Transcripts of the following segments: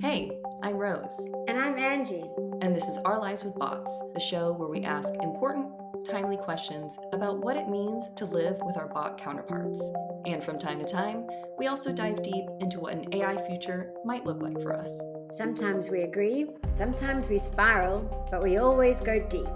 Hey, I'm Rose, And I'm Angie. and this is Our Lives with Bots, the show where we ask important, timely questions about what it means to live with our bot counterparts. And from time to time, we also dive deep into what an AI future might look like for us. Sometimes we agree, sometimes we spiral, but we always go deep.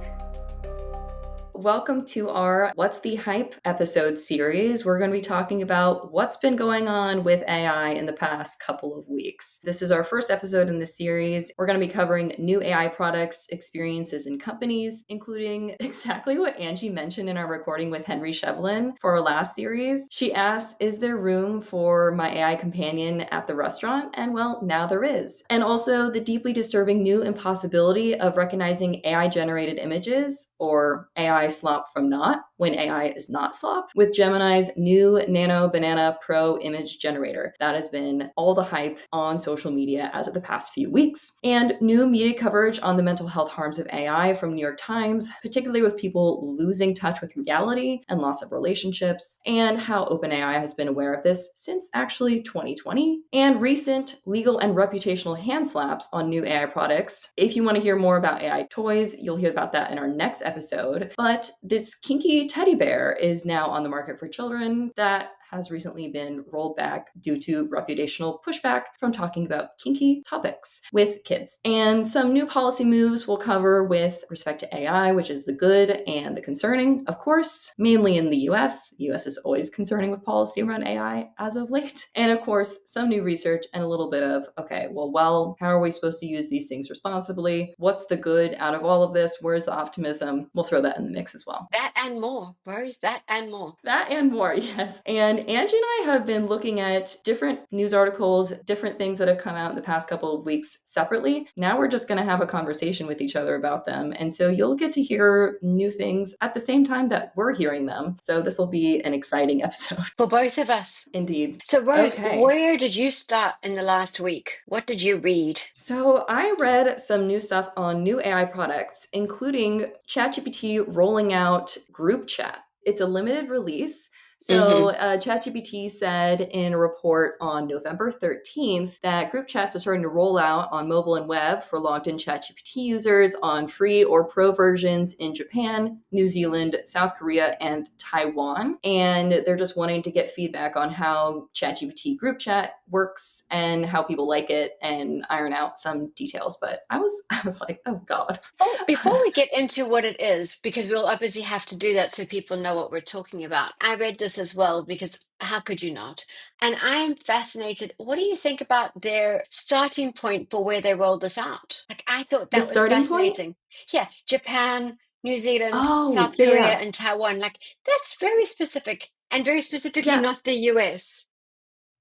Welcome to our What's the Hype episode series. We're going to be talking about what's been going on with AI in the past couple of weeks. This is our first episode in this series. We're going to be covering new AI products, experiences, and companies, including exactly what Angie mentioned in our recording with Henry Shevlin for our last series. She asked, is there room for my AI companion at the restaurant? And well, now there is. And also the deeply disturbing new impossibility of recognizing AI-generated images or AI slop from not when AI is not slop with Gemini's new Nano Banana Pro image generator. That has been all the hype on social media as of the past few weeks. And new media coverage on the mental health harms of AI from New York Times, particularly with people losing touch with reality and loss of relationships, and how OpenAI has been aware of this since actually 2020, and recent legal and reputational hand slaps on new AI products. If you want to hear more about AI toys, you'll hear about that in our next episode. But this kinky teddy bear is now on the market for children that has recently been rolled back due to reputational pushback from talking about kinky topics with kids. And some new policy moves we'll cover with respect to AI, which is the good and the concerning, of course, mainly in the US. The US is always concerning with policy around AI as of late. And of course, some new research and a little bit of, okay, well, how are we supposed to use these things responsibly? What's the good out of all of this? Where's the optimism? We'll throw that in the mix as well. That and more, Rose, that and more. That and more, yes. And Angie and I have been looking at different news articles, different things that have come out in the past couple of weeks separately. Now we're just going to have a conversation with each other about them. And so you'll get to hear new things at the same time that we're hearing them. So this will be an exciting episode. For both of us. Indeed. So, Rose, Okay. where did you start in the last week? What did you read? So I read some new stuff on new AI products, including ChatGPT rolling out group chat. It's a limited release. So ChatGPT said in a report on November 13th that group chats are starting to roll out on mobile and web for logged-in ChatGPT users on free or pro versions in Japan, New Zealand, South Korea, and Taiwan. And they're just wanting to get feedback on how ChatGPT group chat works and how people like it and iron out some details. But I was like, oh God. Oh, before we get into what it is, because we'll obviously have to do that so people know what we're talking about, I read this as well because how could you not? And I am fascinated. What do you think about their starting point for where they rolled this out? Like, I thought The that was starting point? fascinating. Yeah, Japan, New Zealand, Oh, South yeah, Korea, yeah. and Taiwan. Like, that's very specific and very specifically Yeah, not the US.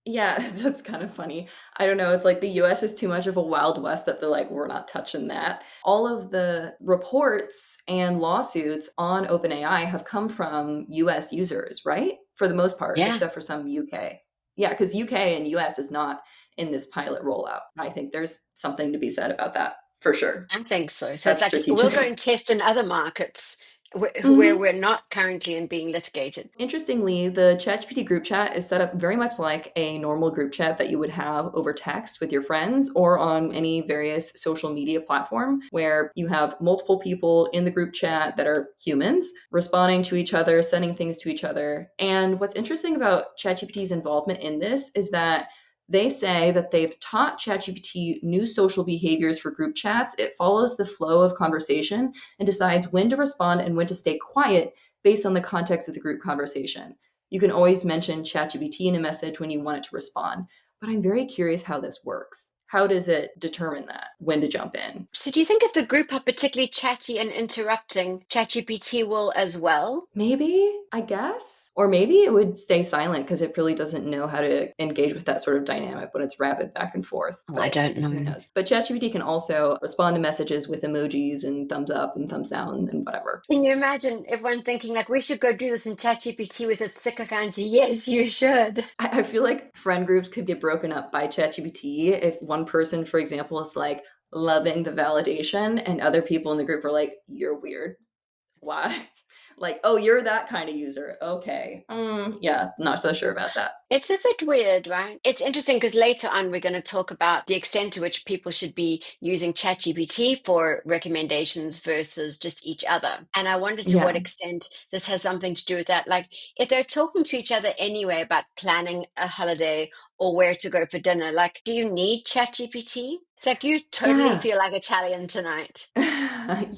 yeah, that's kind of funny. I don't know. It's like the US is too much of a Wild West that they're like, we're not touching that. All of the reports and lawsuits on OpenAI have come from US users, right? For the most part, Yeah, except for some UK. Yeah, because UK and US is not in this pilot rollout. I think there's something to be said about that for sure. I think so. So it's That's like we'll go strategic. and test in other markets where Mhm. we're not currently in being litigated. Interestingly, the ChatGPT group chat is set up very much like a normal group chat that you would have over text with your friends or on any various social media platform where you have multiple people in the group chat that are humans responding to each other, sending things to each other. And what's interesting about ChatGPT's involvement in this is that they say that they've taught ChatGPT new social behaviors for group chats. It follows the flow of conversation and decides when to respond and when to stay quiet based on the context of the group conversation. You can always mention ChatGPT in a message when you want it to respond. But I'm very curious how this works. How does it determine that, when to jump in? So do you think if the group are particularly chatty and interrupting, ChatGPT will as well? Maybe, I guess. Or maybe it would stay silent because it really doesn't know how to engage with that sort of dynamic when it's rapid back and forth. Oh, I But don't who know. knows? But ChatGPT can also respond to messages with emojis and thumbs up and thumbs down and whatever. Can you imagine everyone thinking like we should go do this in ChatGPT with its sycophants? Yes, you should. I feel like friend groups could get broken up by ChatGPT if one person, for example, is like loving the validation and other people in the group are like, you're weird. Why? Like, oh, you're that kind of user. Okay. Yeah, not so sure about that. It's a bit weird, right? It's interesting because later on we're going to talk about the extent to which people should be using ChatGPT for recommendations versus just each other. And I wonder to what Yeah. extent this has something to do with that. Like, if they're talking to each other anyway about planning a holiday or where to go for dinner, like, do you need ChatGPT? It's like you totally Yeah. feel like Italian tonight.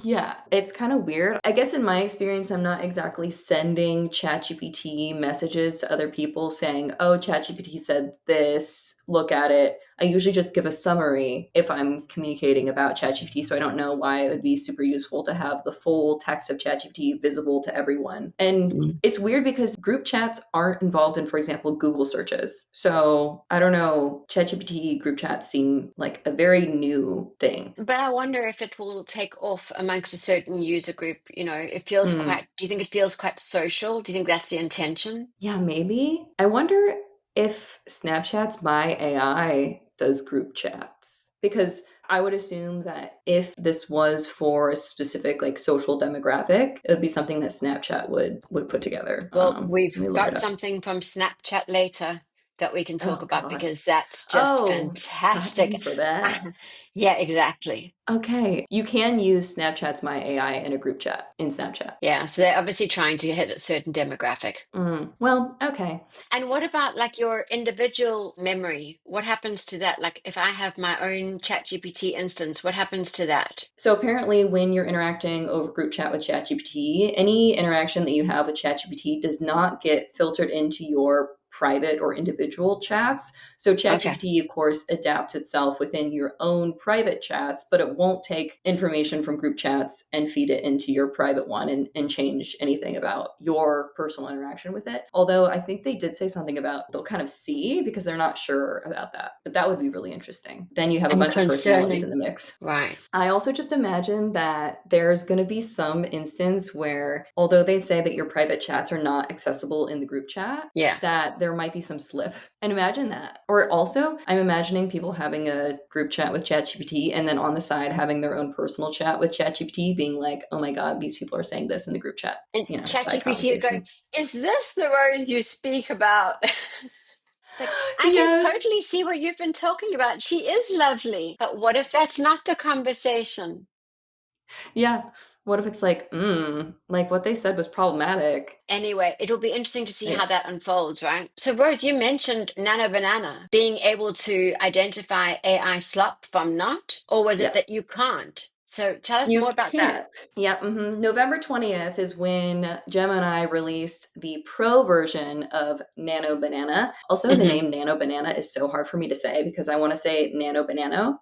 Yeah, it's kind of weird. I guess in my experience, I'm not exactly sending ChatGPT messages to other people saying, oh, ChatGPT said this, look at it. I usually just give a summary if I'm communicating about ChatGPT, so I don't know why it would be super useful to have the full text of ChatGPT visible to everyone. And Mm. it's weird because group chats aren't involved in, for example, Google searches. So I don't know, ChatGPT group chats seem like a very new thing. But I wonder if it will take off amongst a certain user group. It feels Hmm. quite, do you think it feels quite social? Do you think that's the intention? Yeah, maybe. I wonder if Snapchat's by AI does group chats. Because I would assume that if this was for a specific like social demographic, it would be something that Snapchat would put together. Well, Let we've me look it got up. something from Snapchat later that we can talk Oh about God. because that's just Oh, strap in fantastic. for that. Yeah, exactly. Okay. You can use Snapchat's My AI in a group chat in Snapchat. Yeah, so they're obviously trying to hit a certain demographic. Well, okay. And what about like your individual memory? What happens to that? Like if I have my own ChatGPT instance, what happens to that? So apparently, when you're interacting over group chat with ChatGPT, any interaction that you have with ChatGPT does not get filtered into your private or individual chats. So Okay. ChatGPT, of course, adapts itself within your own private chats, but it won't take information from group chats and feed it into your private one and change anything about your personal interaction with it. Although I think they did say something about they'll kind of see because they're not sure about that. But that would be really interesting. Then you have a And bunch of personalities in concerning. the mix. Right. I also just imagine that there's going to be some instance where, although they say that your private chats are not accessible in the group chat, Yeah. that there might be some slip. And imagine that. Or also, I'm imagining people having a group chat with ChatGPT and then on the side having their own personal chat with ChatGPT, being like, oh my God, these people are saying this in the group chat. And Side ChatGPT going, conversations. is this the rose you speak about? It's like, I can Yes. totally see what you've been talking about. She is lovely. But what if that's not the conversation? Yeah. What if it's like what they said was problematic? Anyway, it'll be interesting to see Yeah. how that unfolds, right? So, Rose, you mentioned Nano Banana being able to identify AI slop from not, or was it Yeah. that you can't? So, tell us You more about that. can't. Yeah, November 20th is when Gemini released the pro version of Nano Banana. Also, the Hmm. name Nano Banana is so hard for me to say because I want to say Nano Banano,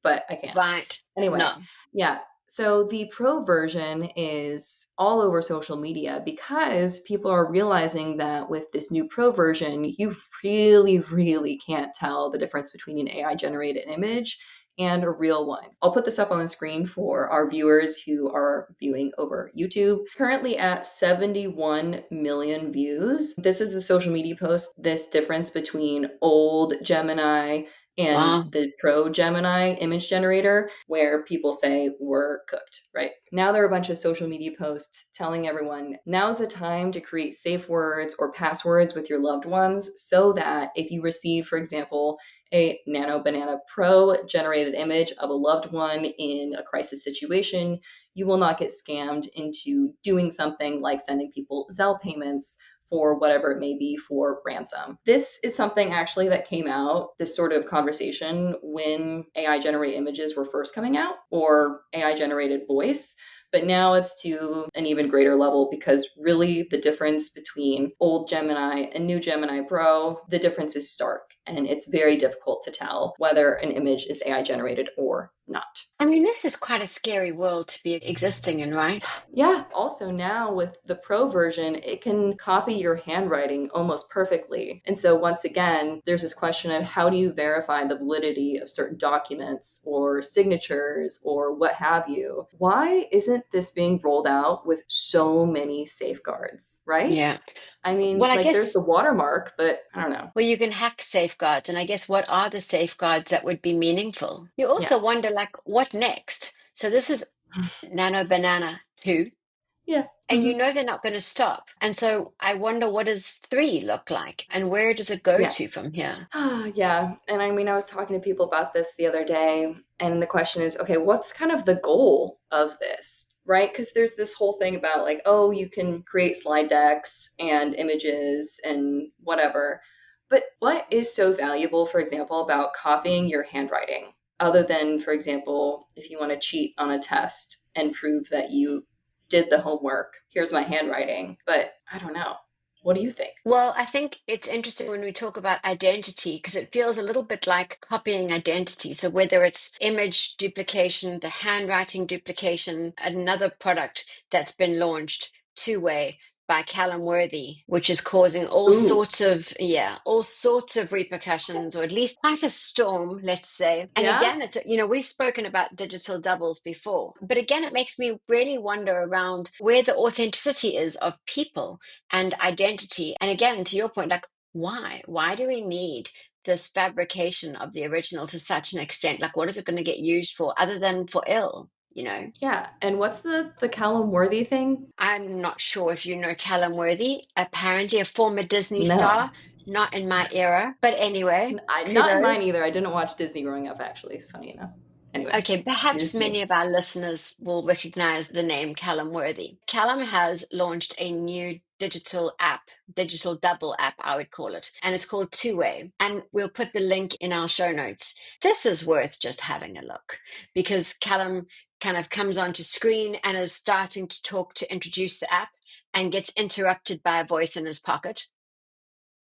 but I can't. Right. Anyway, No. yeah. So the pro version is all over social media because people are realizing that with this new pro version, you really, really can't tell the difference between an AI generated image and a real one. I'll put this up on the screen for our viewers who are viewing over YouTube. Currently at 71 million views. This is the social media post, this difference between old Gemini and Wow. the pro Gemini image generator, where people say we're cooked, right? Now there are a bunch of social media posts telling everyone now's the time to create safe words or passwords with your loved ones so that if you receive, for example, a Nano Banana Pro generated image of a loved one in a crisis situation, you will not get scammed into doing something like sending people Zelle payments for whatever it may be for ransom. This is something actually that came out, this sort of conversation, when AI generated images were first coming out or AI generated voice. But now it's to an even greater level because really the difference between old Gemini and new Gemini Pro, the difference is stark. And it's very difficult to tell whether an image is AI generated or not. I mean, this is quite a scary world to be existing in, right? Yeah. Also, now with the pro version, it can copy your handwriting almost perfectly. And so, once again, there's this question of how do you verify the validity of certain documents or signatures or what have you? Why isn't this being rolled out with so many safeguards, right? Yeah. I mean, Well, I like there's guess, the watermark, but I don't know. well, you can hack safeguards. And I guess what are the safeguards that would be meaningful? You also Yeah. wonder, like, what next? So this is Nano Banana 2. Yeah. And Hmm. you know they're not going to stop. And so I wonder, what does 3 look like? And where does it go Yeah. to from here? Yeah. And I mean, I was talking to people about this the other day, and the question is, okay, what's kind of the goal of this? Right? Because there's this whole thing about like, oh, you can create slide decks and images and whatever. But what is so valuable, for example, about copying your handwriting? Other than, for example, if you want to cheat on a test and prove that you did the homework, here's my handwriting. But I don't know. What do you think? Well, I think it's interesting when we talk about identity, because it feels a little bit like copying identity. So whether it's image duplication, the handwriting duplication, another product that's been launched, Two-Way by Callum Worthy, which is causing Ooh, all sorts of repercussions, or at least quite a storm, let's say. And yeah. again, we've spoken about digital doubles before, but again, it makes me really wonder around where the authenticity is of people and identity. And again, to your point, like, why? Why do we need this fabrication of the original to such an extent? Like, what is it going to get used for other than for ill? Yeah. And what's the Callum Worthy thing? I'm not sure if you know Callum Worthy, apparently a former Disney No. star, not in my era. But anyway, Not in mine kudos. either. I didn't watch Disney growing up, actually. It's funny enough. Anyway, Okay, perhaps here's me. many of our listeners will recognize the name Callum Worthy. Callum has launched a new digital app, digital double app, I would call it, and it's called Two-Way. And we'll put the link in our show notes. This is worth just having a look, because Callum kind of comes onto screen and is starting to talk to introduce the app and gets interrupted by a voice in his pocket.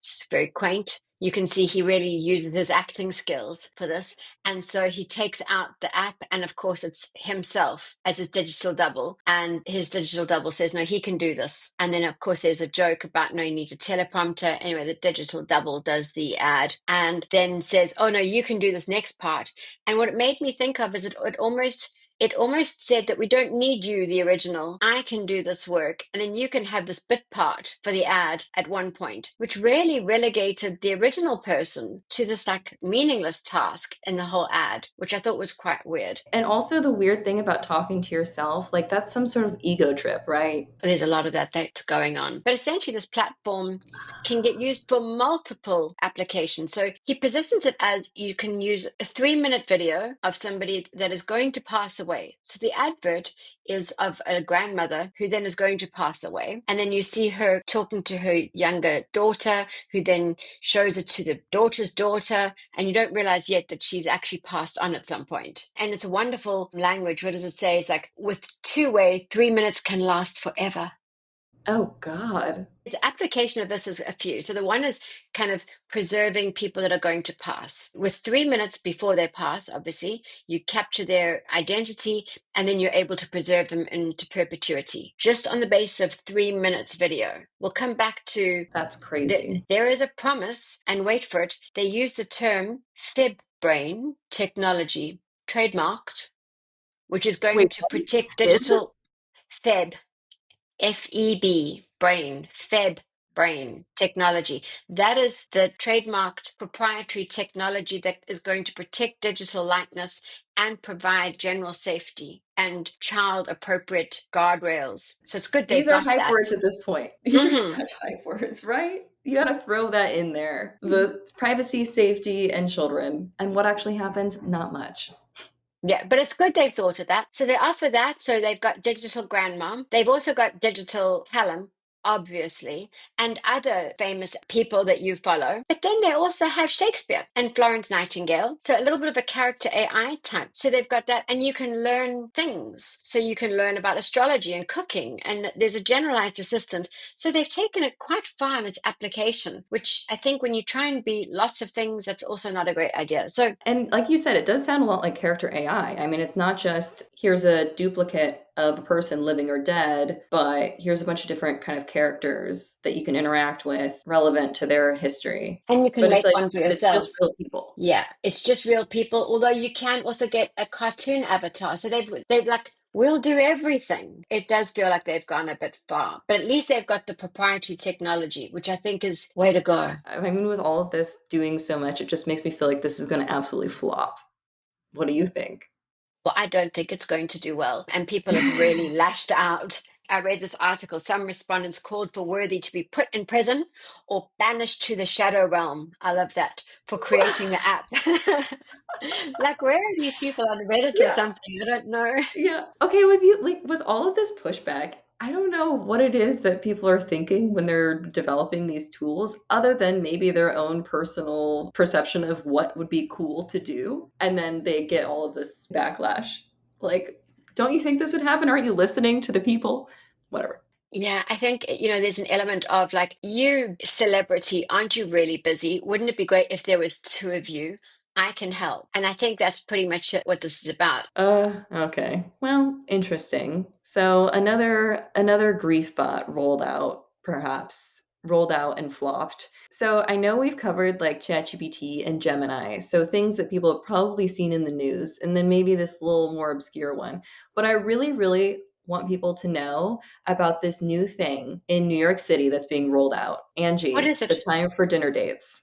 It's very quaint. You can see he really uses his acting skills for this. And so he takes out the app, and of course, it's himself as his digital double. And his digital double says, no, he can do this. And then, of course, there's a joke about, no, you need a teleprompter. Anyway, the digital double does the ad and then says, oh, no, you can do this next part. And what it made me think of is it almost said that we don't need you, the original. I can do this work, and then you can have this bit part for the ad at one point, which really relegated the original person to this like meaningless task in the whole ad, which I thought was quite weird. And also the weird thing about talking to yourself, like that's some sort of ego trip, right? There's a lot of that's going on. But essentially, this platform can get used for multiple applications. So he positions it as you can use a 3-minute video of somebody that is going to pass away. So the advert is of a grandmother who then is going to pass away. And then you see her talking to her younger daughter, who then shows it to the daughter's daughter. And you don't realize yet that she's actually passed on at some point. And it's a wonderful language. What does it say? It's like, with Two-Way, 3 minutes can last forever. Oh God. The application of this is a few. So the one is kind of preserving people that are going to pass. With 3 minutes before they pass, obviously, you capture their identity and then you're able to preserve them into perpetuity, just on the basis of 3 minutes video. We'll come back to That's crazy. there is a promise, and wait for it. They use the term fib brain technology, trademarked, which is going Wait, to what? protect Fib? digital feb FEB brain, Feb brain technology. That is the trademarked proprietary technology that is going to protect digital likeness and provide general safety and child appropriate guardrails. So it's good they've These are got hype that. words at this point. These are Hmm. such hype words, right? You gotta throw that in there. The privacy, safety, and children. And what actually happens? Not much. Yeah, but it's good they've thought of that. So they offer that. So they've got digital grandmom. They've also got digital Callum, obviously, and other famous people that you follow. But then they also have Shakespeare and Florence Nightingale. So a little bit of a character AI type. So they've got that, and you can learn things. So you can learn about astrology and cooking, and there's a generalized assistant. So they've taken it quite far in its application, which I think when you try and be lots of things, that's also not a great idea. So And like you said, it does sound a lot like character AI. I mean, it's not just here's a duplicate of a person living or dead, but here's a bunch of different kind of characters that you can interact with relevant to their history. and you can But it's make like, one for but it's just yourself. real people. Yeah, it's just real people. Although you can also get a cartoon avatar, so they've like, we'll do everything. It does feel like they've gone a bit far, but at least they've got the proprietary technology, which I think is way to go. I mean, with all of this doing so much, it just makes me feel like this is going to absolutely flop. What do you think? Well, I don't think it's going to do well, and people have really lashed out I read this article. Some respondents called for Worthy to be put in prison or banished to the shadow realm. I love that, for creating the app. Like, where are these people on Reddit or Yeah. something? I don't know. Yeah. Okay, with you, like with all of this pushback, I don't know what it is that people are thinking when they're developing these tools, other than maybe their own personal perception of what would be cool to do. And then they get all of this backlash. Like, don't you think this would happen? Aren't you listening to the people? Whatever. Yeah, I think, there's an element of like, you celebrity, aren't you really busy? Wouldn't it be great if there was two of you? I can help. And I think that's pretty much what this is about. Okay. Well, interesting. So another grief bot rolled out and flopped. So I know we've covered like ChatGPT and Gemini, so things that people have probably seen in the news, and then maybe this little more obscure one. But I really, really want people to know about this new thing in New York City that's being rolled out. What Angie, is the it? time for dinner dates.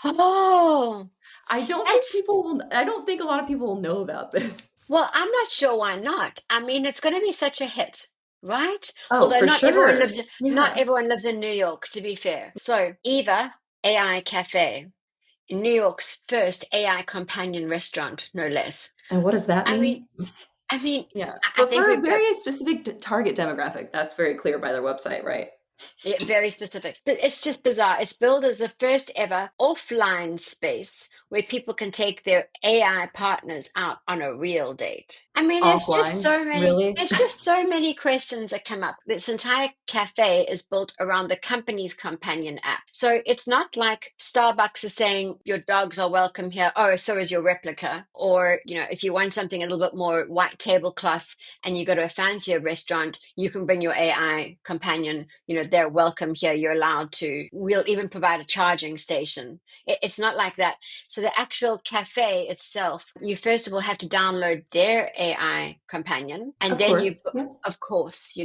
Oh, that's, I don't think a lot of people will know about this. well, I'm not sure why not. I mean, it's going to be such a hit, right? Oh, Although for sure. not Yeah. everyone lives in New York, to be fair. So, Eva AI Cafe, New York's first AI companion restaurant, no less. And what does that I mean, mean? I mean, Yeah. I But think for a we've got. very specific target demographic, that's very clear by their website, right? Yeah, very specific. But it's just bizarre. It's billed as the first ever offline space where people can take their AI partners out on a real date. I mean, Offline, really? there's just so many questions that come up. This entire cafe is built around the company's companion app. So it's not like Starbucks is saying your dogs are welcome here. Oh, so is your replica. Or, if you want something a little bit more white tablecloth and you go to a fancier restaurant, you can bring your AI companion. They're welcome here. You're allowed to. We'll even provide a charging station. It's not like that. So the actual cafe itself, you first of all have to download their AI companion, and Of then course. Yeah. of course,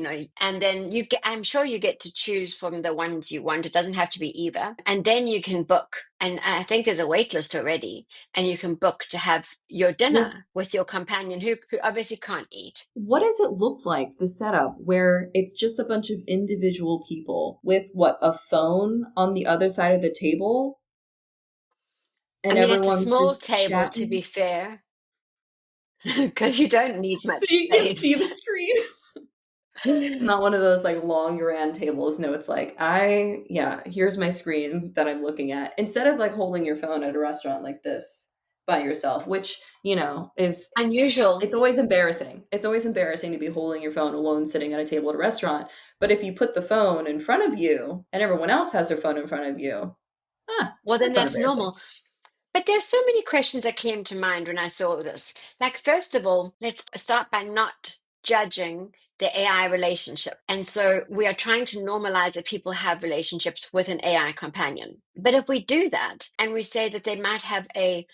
and then you get. I'm sure you get to choose from the ones you want. It doesn't have to be Eva, and then you can book. And I think there's a wait list already, and you can book to have your Well, dinner with your companion who obviously can't eat. what does it look like, the setup, where it's just a bunch of individual people with what, a phone on the other side of the table I and mean, it's a everyone's small just table, to be chatting? fair, because you don't need So much you can see space. the screen. Not one of those like long grand tables. No, it's like yeah, here's my screen that I'm looking at. Instead of like holding your phone at a restaurant like this by yourself, which, is Unusual. it's always embarrassing. It's always embarrassing to be holding your phone alone sitting at a table at a restaurant. But if you put the phone in front of you and everyone else has their phone in front of you, Well, then that's not that's embarrassing. normal. But there's so many questions that came to mind when I saw this. Like, first of all, let's start by not judging the AI relationship. And so we are trying to normalize that people have relationships with an AI companion. But if we do that and we say that they might have a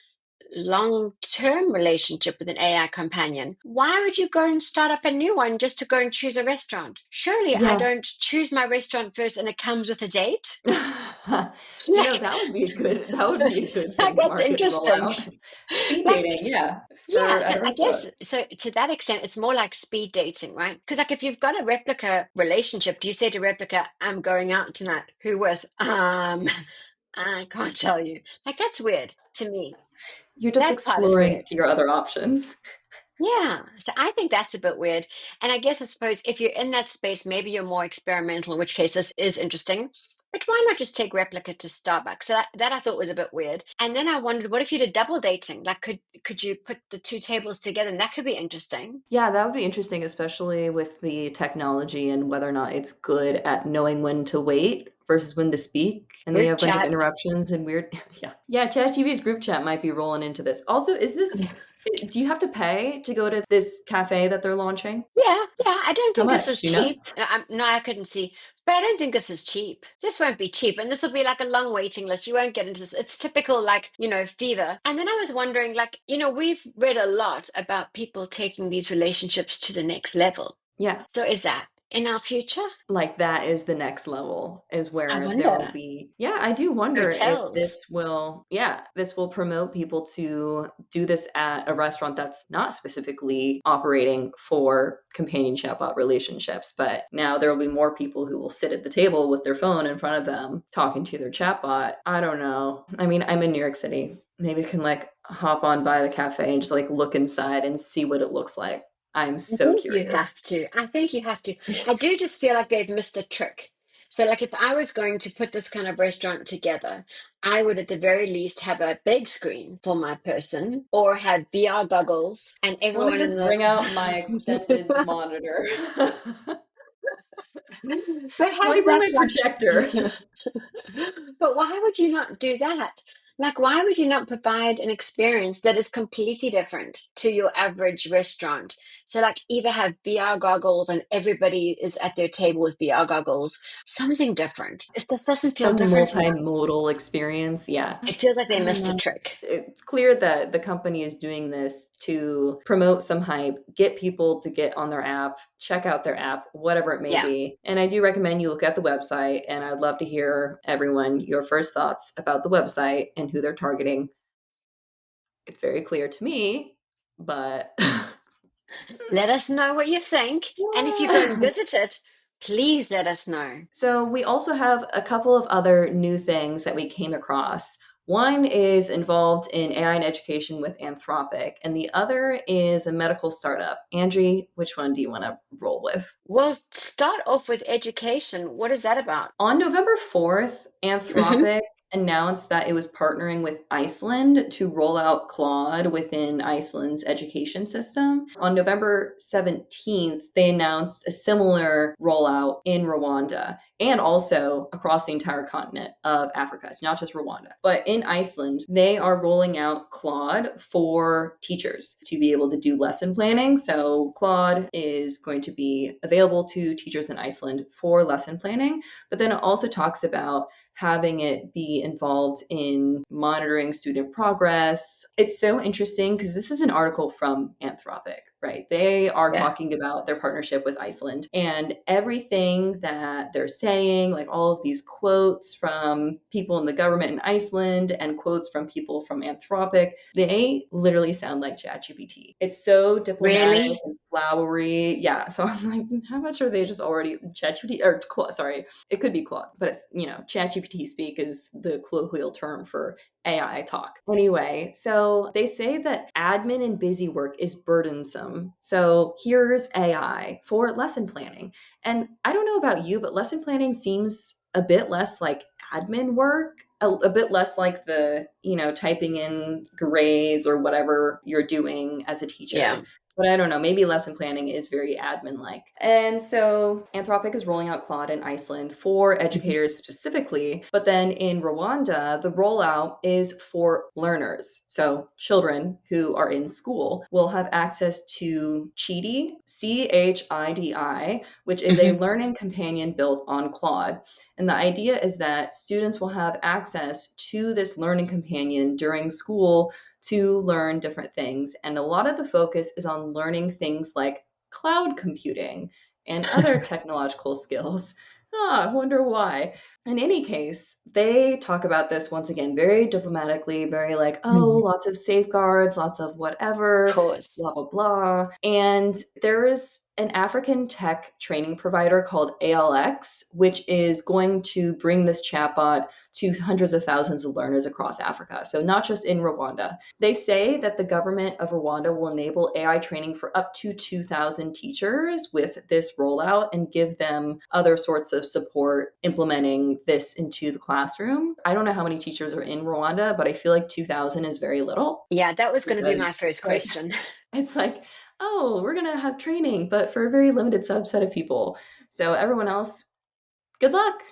long-term relationship with an AI companion, why would you go and start up a new one just to go and choose a restaurant? Surely I Yeah. don't choose my restaurant first and it comes with a date. That would be a good Like, thing to that's market and roll interesting. out. Speed Like, dating, yeah, for yeah, so at a I restaurant. guess so to that extent, it's more like speed dating, right? Because like if you've got a replica relationship, do you say to replica, I'm going out tonight? Who with? I can't tell you. Like that's weird to me. You're just That part is exploring weird. your other options. Yeah. So I think that's a bit weird. And I suppose if you're in that space, maybe you're more experimental, in which case this is interesting. But why not just take replica to Starbucks? So that I thought was a bit weird. And then I wondered, what if you did double dating? Like, could you put the two tables together? And that could be interesting. Yeah, that would be interesting, especially with the technology and whether or not it's good at knowing when to wait versus when to speak. And then you Group have a bunch of chat. interruptions and weird. Yeah. Yeah, ChatGPT's group chat might be rolling into this. Also, do you have to pay to go to this cafe that they're launching? Yeah, yeah. I don't How think this much? is Do you know? cheap. No, I couldn't see, but I don't think this is cheap. This won't be cheap, and this will be like a long waiting list. You won't get into this. It's typical, like fever. And then I was wondering, like, we've read a lot about people taking these relationships to the next level. Yeah. So is that? in our future? Like that is the next level, is I where there will wonder. be, yeah, I do wonder if Hotels. this will, yeah, this will promote people to do this at a restaurant that's not specifically operating for companion chatbot relationships, but now there will be more people who will sit at the table with their phone in front of them talking to their chatbot. I don't know. I mean, I'm in New York City. Maybe I can like hop on by the cafe and just like look inside and see what it looks like. I'm I so think you curious. have to. I think you have to. I do just feel like they've missed a trick. So, like, if I was going to put this kind of restaurant together, I would at the very least have a big screen for my person or have VR goggles and Let me everyone in just the. bring out my extended monitor. But Let have me bring that my like. projector. But why would you not do that? Like, why would you not provide an experience that is completely different to your average restaurant? So, like, either have VR goggles and everybody is at their table with VR goggles, something different. It just doesn't feel Some different enough. multimodal experience. Yeah. It feels like they I don't missed a know. trick. It's clear that the company is doing this to promote some hype, get people to get on their app, check out their app, whatever it may Yeah. be. And I do recommend you look at the website, and I'd love to hear everyone your first thoughts about the website and who they're targeting. It's very clear to me, but Let us know what you think. And if you go and visit it, please let us know. So, we also have a couple of other new things that we came across. One is involved in AI and education with Anthropic, and the other is a medical startup. Angie, which one do you want to roll with? We'll start off with education. What is that about? On November 4th, Hmm. Anthropic announced that it was partnering with Iceland to roll out Claude within Iceland's education system. On November 17th, they announced a similar rollout in Rwanda and also across the entire continent of Africa. It's not just Rwanda, but in Iceland, they are rolling out Claude for teachers to be able to do lesson planning. So Claude is going to be available to teachers in Iceland for lesson planning, but then it also talks about having it be involved in monitoring student progress. It's so interesting because this is an article from Anthropic, right? They are Yeah. talking about their partnership with Iceland and everything that they're saying, like all of these quotes from people in the government in Iceland and quotes from people from Anthropic, they literally sound like ChatGPT. It's so diplomatic Really? and flowery. Yeah. So I'm like, how much are they just already ChatGPT or sorry, it could be Claude, but it's, ChatGPT speak is the colloquial term for AI talk. Anyway, so they say that admin and busy work is burdensome. So here's AI for lesson planning. And I don't know about you, but lesson planning seems a bit less like admin work, a bit less like the, typing in grades or whatever you're doing as a Yeah. teacher. But I don't know, maybe lesson planning is very admin like. And so Anthropic is rolling out Claude in Iceland for Mhm. educators specifically. But then in Rwanda, the rollout is for learners. So children who are in school will have access to Chidi, CHIDI, which is a Mhm. learning companion built on Claude. And the idea is that students will have access to this learning companion during school to learn different things. And a lot of the focus is on learning things like cloud computing and other technological skills. I wonder why. In any case, they talk about this once again very diplomatically, very like, oh, Mhm. lots of safeguards, lots of Of whatever, course. blah, blah, blah. And there is an African tech training provider called ALX, which is going to bring this chatbot to hundreds of thousands of learners across Africa. So, not just in Rwanda. They say that the government of Rwanda will enable AI training for up to 2,000 teachers with this rollout and give them other sorts of support implementing this into the classroom. I don't know how many teachers are in Rwanda, but I feel like 2,000 is very little Yeah, that was going to be my because, first right, question. it's like, oh, we're going to have training, but for a very limited subset of people. So everyone else, good luck.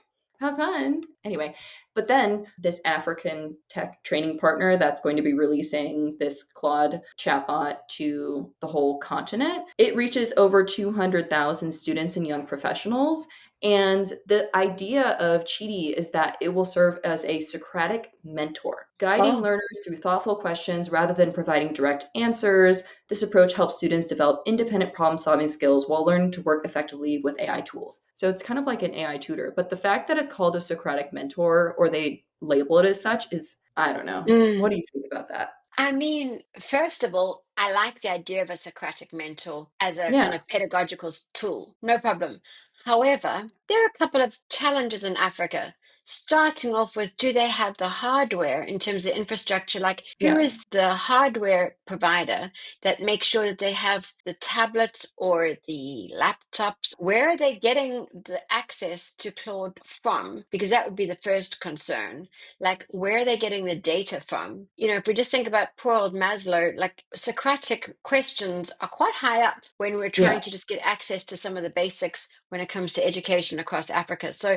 Have fun. Anyway, but then this African tech training partner that's going to be releasing this Claude chatbot to the whole continent, it reaches over 200,000 students and young professionals. And the idea of Cheaty is that it will serve as a Socratic mentor, guiding Oh. learners through thoughtful questions rather than providing direct answers. This approach helps students develop independent problem solving skills while learning to work effectively with AI tools. So it's kind of like an AI tutor. But the fact that it's called a Socratic mentor, or they label it as such, is, I don't know. What Mm. do you think about that? I mean, first of all, I like the idea of a Socratic mentor as a Yeah, kind of pedagogical tool. No problem. However, there are a couple of challenges in Africa. Starting off with, do they have the hardware in terms of infrastructure? Like, who yeah, is the hardware provider that makes sure that they have the tablets or the laptops? Where are they getting the access to Claude from? Because that would be the first concern. Like, where are they getting the data from? If we just think about poor old Maslow, like Socratic questions are quite high up when we're yeah. trying to just get access to some of the basics when it comes to education across Africa. So,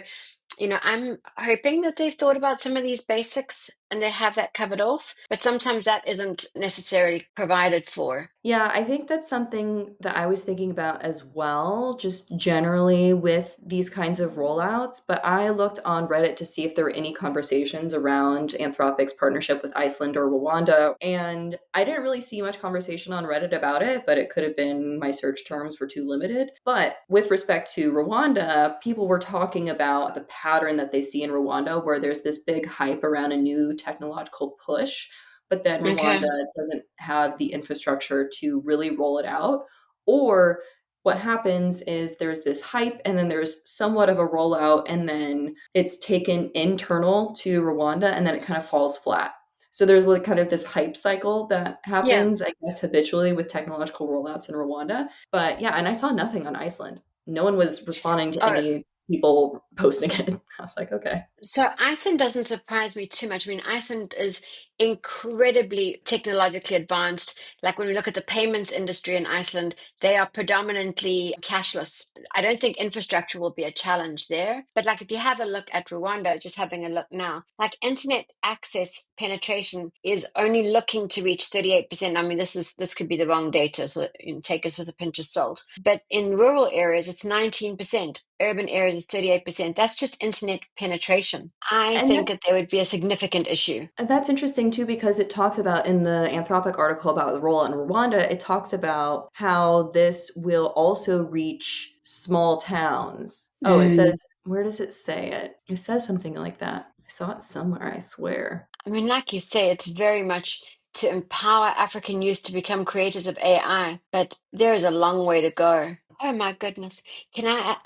I'm hoping that they've thought about some of these basics and they have that covered off, but sometimes that isn't necessarily provided for. Yeah, I think that's something that I was thinking about as well, just generally with these kinds of rollouts. But I looked on Reddit to see if there were any conversations around Anthropic's partnership with Iceland or Rwanda. And I didn't really see much conversation on Reddit about it, but it could have been my search terms were too limited. But with respect to Rwanda, people were talking about the pattern that they see in Rwanda, where there's this big hype around a new technological push, but then Rwanda Okay. doesn't have the infrastructure to really roll it out. Or what happens is there's this hype and then there's somewhat of a rollout and then it's taken internal to Rwanda and then it kind of falls flat. So there's like kind of this hype cycle that Yeah. happens, I guess, habitually with technological rollouts in Rwanda. But yeah, and I saw nothing on Iceland. No one was responding to Oh, any people posting it. I was like, okay. so Iceland doesn't surprise me too much. I mean, Iceland is incredibly technologically advanced. Like when we look at the payments industry in Iceland, they are predominantly cashless. I don't think infrastructure will be a challenge there. But like if you have a look at Rwanda, just having a look now, like internet access penetration is only looking to reach 38%. I mean, this could be the wrong data, so take us with a pinch of salt. But in rural areas, it's 19%. Urban areas is 38%. That's just internet penetration. I And think that's that there would be a significant issue. And that's interesting too, because it talks about in the Anthropic article about the rollout in Rwanda, it talks about how this will also reach small towns. Oh, it Mm. says, where does it say it? It says something like that. I saw it somewhere, I swear. I mean, like you say, it's very much to empower African youth to become creators of AI, but there is a long way to go. Oh my goodness. I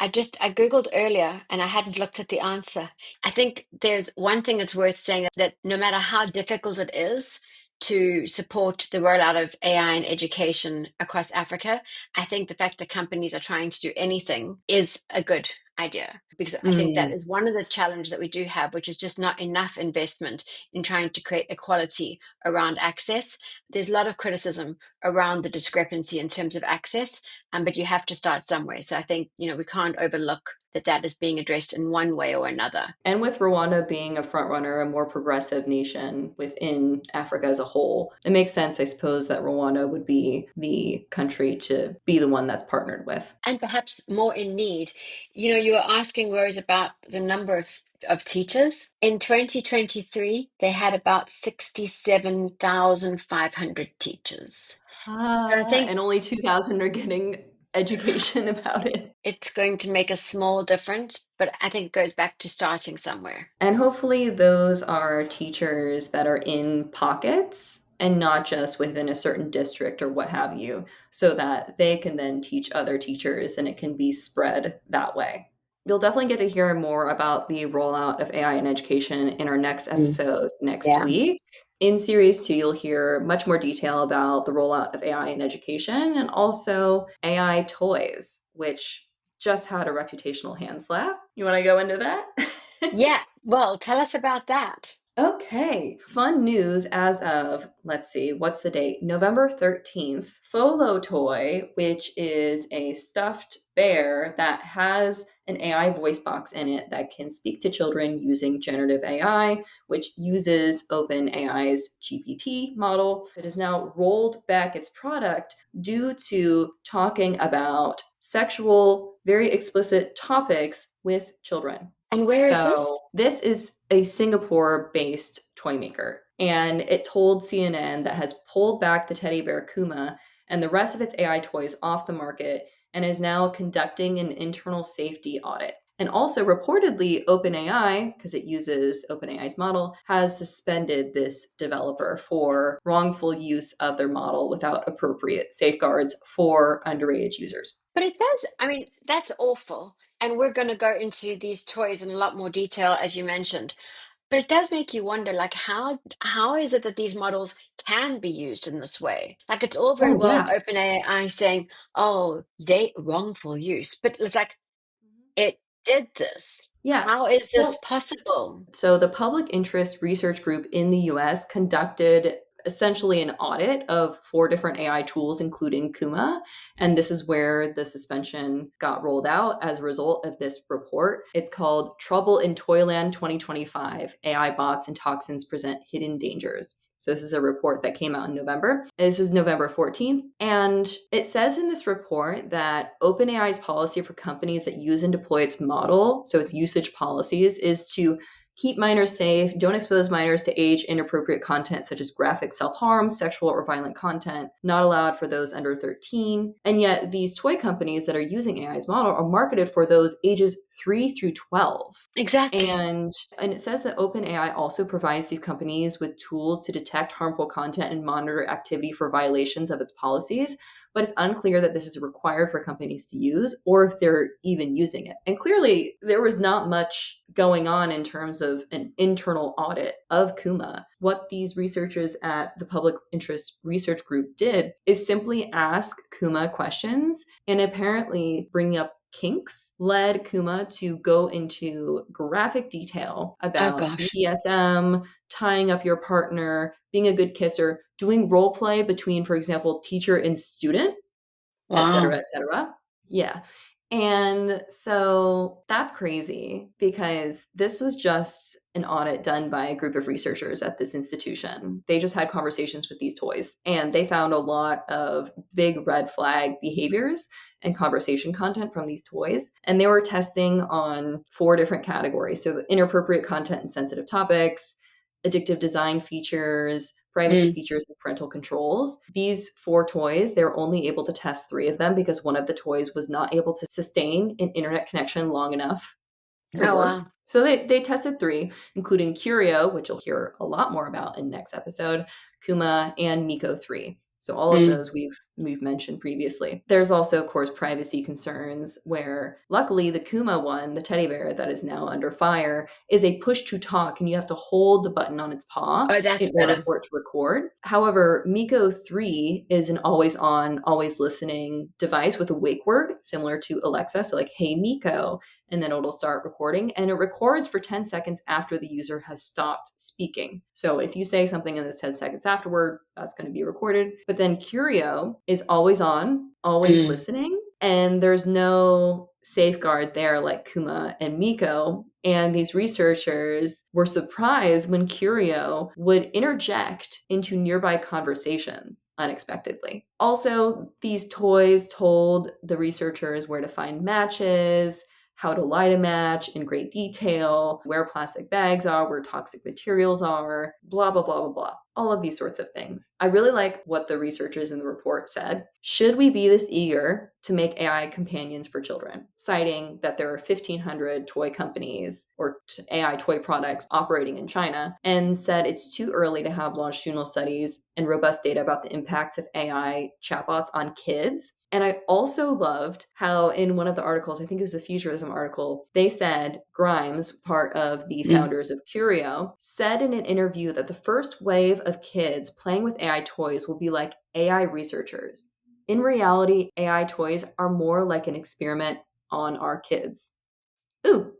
Googled earlier and I hadn't looked at the answer. I think there's one thing that's worth saying that no matter how difficult it is to support the rollout of AI in education across Africa, I think the fact that companies are trying to do anything is a good idea because I think that Mm. is one of the challenges that we do have, which is just not enough investment in trying to create equality around access. There's a lot of criticism around the discrepancy in terms of access, but you have to start somewhere. So I think, we can't overlook that is being addressed in one way or another. And with Rwanda being a front runner, a more progressive nation within Africa as a whole, it makes sense, I suppose, that Rwanda would be the country to be the one that's partnered with. And perhaps more in need. You were asking Rose about the number of teachers. In 2023, they had about 67,500 teachers. So I think And only 2,000 are getting education about it. it's going to make a small difference, but I think it goes back to starting somewhere. And hopefully, those are teachers that are in pockets and not just within a certain district or what have you, so that they can then teach other teachers and it can be spread that way. You'll definitely get to hear more about the rollout of AI in education in our next Mm. episode next Yeah. week. In series two, you'll hear much more detail about the rollout of AI in education and also AI toys, which just had a reputational hand slap. You want to go into that? Yeah. Well, tell us about that. Okay, fun news as of, let's see, what's the date? November 13th. FOLO toy, which is a stuffed bear that has an AI voice box in it that can speak to children using generative AI, which uses OpenAI's GPT model. It has now rolled back its product due to talking about sexual, very explicit topics with children. And where is this? So this is a Singapore-based toy maker, and it told CNN that has pulled back the teddy bear Kuma and the rest of its AI toys off the market and is now conducting an internal safety audit. And also, reportedly, OpenAI, because it uses OpenAI's model, has suspended this developer for wrongful use of their model without appropriate safeguards for underage users. But it does, I mean, that's awful. And we're going to go into these toys in a lot more detail, as you mentioned. But it does make you wonder, like, how is it that these models can be used in this way? Like, it's all very Oh, well yeah. OpenAI saying, "Oh, they wrongful use," but it's like it did this. Yeah. How is this Well, possible? so the Public Interest Research Group in the US conducted essentially an audit of four different AI tools, including Kuma. And this is where the suspension got rolled out as a result of this report. It's called Trouble in Toyland 2025 AI Bots and Toxins Present Hidden Dangers. So this is a report that came out in November. This is November 14th. And it says in this report that OpenAI's policy for companies that use and deploy its model, so its usage policies, is to keep minors safe, don't expose minors to age inappropriate content such as graphic self-harm, sexual or violent content, not allowed for those under 13. And yet these toy companies that are using AI's model are marketed for those ages 3 through 12. Exactly. And it says that OpenAI also provides these companies with tools to detect harmful content and monitor activity for violations of its policies, but it's unclear that this is required for companies to use or if they're even using it. And clearly, there was not much going on in terms of an internal audit of Kuma. What these researchers at the Public Interest Research Group did is simply ask Kuma questions and apparently bring up kinks led Kuma to go into graphic detail Oh about gosh. BDSM, tying up your partner, being a good kisser, doing role play between, for example, teacher and student, et cetera, Wow. et cetera. Yeah. And so that's crazy because this was just an audit done by a group of researchers at this institution. They just had conversations with these toys and they found a lot of big red flag behaviors and conversation content from these toys. And they were testing on four different categories. So the inappropriate content and sensitive topics, addictive design features, privacy Mm. features, and parental controls. These four toys, they were only able to test three of them because one of the toys was not able to sustain an internet connection long enough to Oh work. wow. So they tested three, including Curio, which you'll hear a lot more about in next episode, Kuma, and Miko 3. So all of Mm. those we've mentioned previously. There's also, of course, privacy concerns where luckily the Kuma one, the teddy bear that is now under fire, is a push to talk and you have to hold the button on its paw Oh, in that's order better. for it to record. However, Miko 3 is an always on, always listening device with a wake word similar to Alexa. So like, hey Miko, and then it'll start recording and it records for 10 seconds after the user has stopped speaking. So if you say something in those 10 seconds afterward, that's going to be recorded. But then Curio is always on, always Mm. listening, and there's no safeguard there like Kuma and Miko. And these researchers were surprised when Curio would interject into nearby conversations unexpectedly. Also, these toys told the researchers where to find matches, how to light a match in great detail, where plastic bags are, where toxic materials are, blah, blah, blah, blah, blah. All of these sorts of things. I really like what the researchers in the report said. Should we be this eager to make AI companions for children? Citing that there are 1,500 toy companies or AI toy products operating in China, and said it's too early to have longitudinal studies and robust data about the impacts of AI chatbots on kids. And I also loved how in one of the articles, I think it was a Futurism article, they said Grimes, part of the Mm. founders of Curio, said in an interview that the first wave of kids playing with AI toys will be like AI researchers. In reality, AI toys are more like an experiment on our kids. Ooh,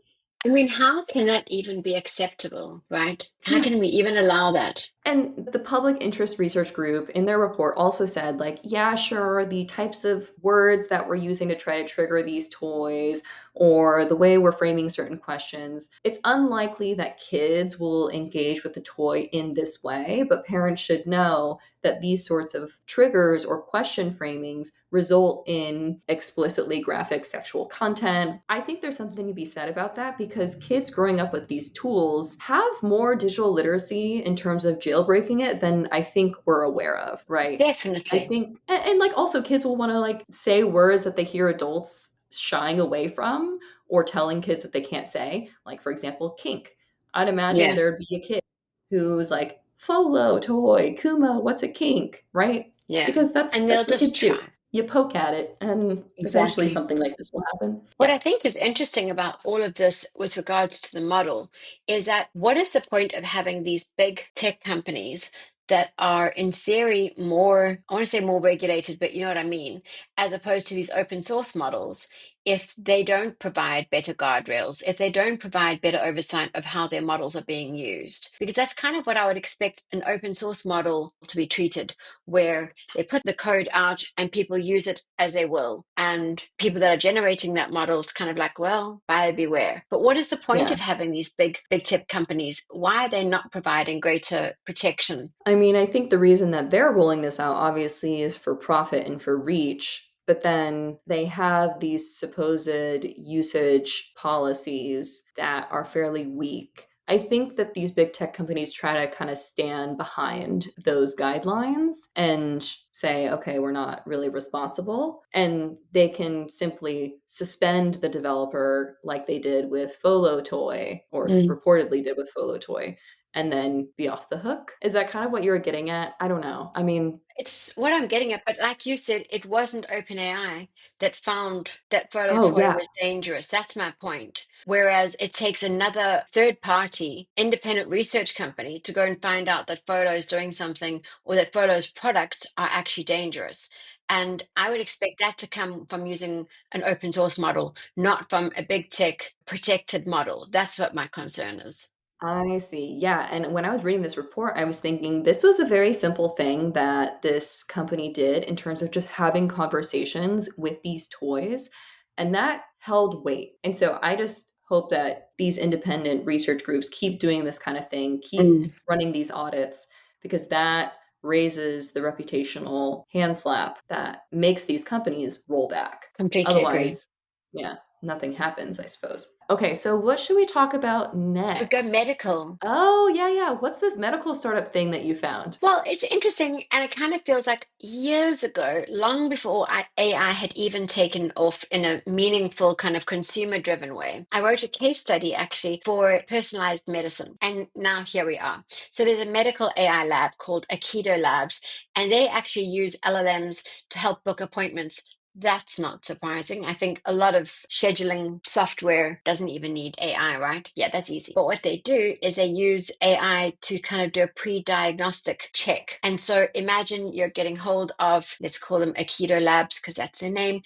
I mean, how can that even be acceptable, right? How can we even allow that? And the public interest research group in their report also said, like, yeah, sure, the types of words that we're using to try to trigger these toys or the way we're framing certain questions, it's unlikely that kids will engage with the toy in this way, but parents should know that these sorts of triggers or question framings result in explicitly graphic sexual content. I think there's something to be said about that because kids growing up with these tools have more digital literacy in terms of jailbreaking it than I think we're aware of, right? I Definitely. think, and like also kids will want to like say words that they hear adults shying away from or telling kids that they can't say, like for example, kink. I'd imagine Yeah, there'd be a kid who's like, FOLO toy, Kuma, what's a kink, right? yeah. Because And that's they'll what just kids do. try. You poke at it and eventually Exactly. something like this will happen. What Yeah. I think is interesting about all of this with regards to the model is that what is the point of having these big tech companies that are, in theory, more, I want to say more regulated, but you know what I mean, as opposed to these open source models, if they don't provide better guardrails, if they don't provide better oversight of how their models are being used? Because that's kind of what I would expect an open source model to be treated, where they put the code out and people use it as they will. And people that are generating that model is kind of like, well, buyer beware. But what is the point Yeah. of having these big tech companies? Why are they not providing greater protection? I mean, I think the reason that they're rolling this out obviously is for profit and for reach, but then they have these supposed usage policies that are fairly weak. I think that these big tech companies try to kind of stand behind those guidelines and say, okay, we're not really responsible. And they can simply suspend the developer like they did with FOLO Toy, or Mm. reportedly did with FOLO Toy, and then be off the hook? Is that kind of what you were getting at? I don't know. I mean, It's what I'm getting at, but like you said, it wasn't OpenAI that found that photo oh toy yeah. was dangerous. That's my point. Whereas it takes another third party, independent research company to go and find out that photo is doing something or that photo's products are actually dangerous. And I would expect that to come from using an open source model, not from a big tech protected model. That's what my concern is. I see. Yeah. And when I was reading this report, I was thinking this was a very simple thing that this company did in terms of just having conversations with these toys. And that held weight. And so I just hope that these independent research groups keep doing this kind of thing, keep Mm, running these audits, because that raises the reputational hand slap that makes these companies roll back. completely agree. Otherwise, yeah, nothing happens, I suppose. Okay, so what should we talk about We go next? medical. Oh, yeah, yeah. What's this medical startup thing that you found? Well, it's interesting, and it kind of feels like years ago, long before AI had even taken off in a meaningful kind of consumer-driven way. I wrote a case study actually for personalized medicine, and now here we are. So there's a medical AI lab called Aikido Labs, and they actually use LLMs to help book appointments. That's not surprising. I think a lot of scheduling software doesn't even need AI, right? Yeah, that's easy. But what they do is they use AI to kind of do a pre-diagnostic check. And so imagine you're getting hold of, let's call them Aikido Labs because that's their name.